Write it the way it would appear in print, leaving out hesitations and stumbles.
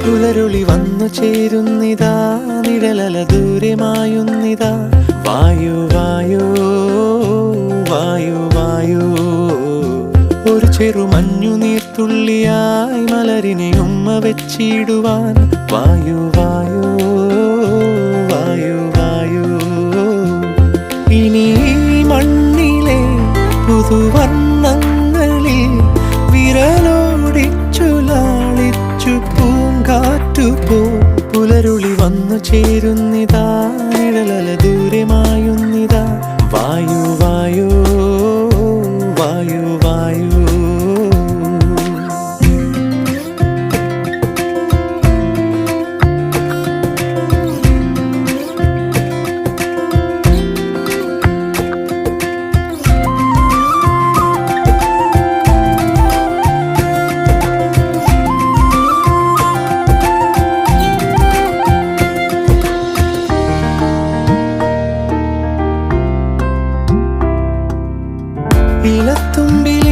പുലരുളി വന്നു ചേരുന്നിതാ, നിഴലല ദൂരെ മായുന്നിതാ. വായു വായു വായു വായു, ഒരു ചെറു മഞ്ഞു നീർത്തുള്ളിയായി മലരിനെ ഉമ്മ വെച്ചിടുവാൻ. വായു വായു വായു വായു, ഇനി മണ്ണിലെ പുതുവർണ്ണങ്ങളിൽ വിരലോടിച്ചു ലാളിച്ചു പൂങ്കാറ്റുപോ. പുലരുളി വന്നു ചേരുന്നിതാ, നിഴലല ദൂരെ മായുന്നിതാ. വായു വായു വായു വായു. ഇലത്തുമ്പിൽ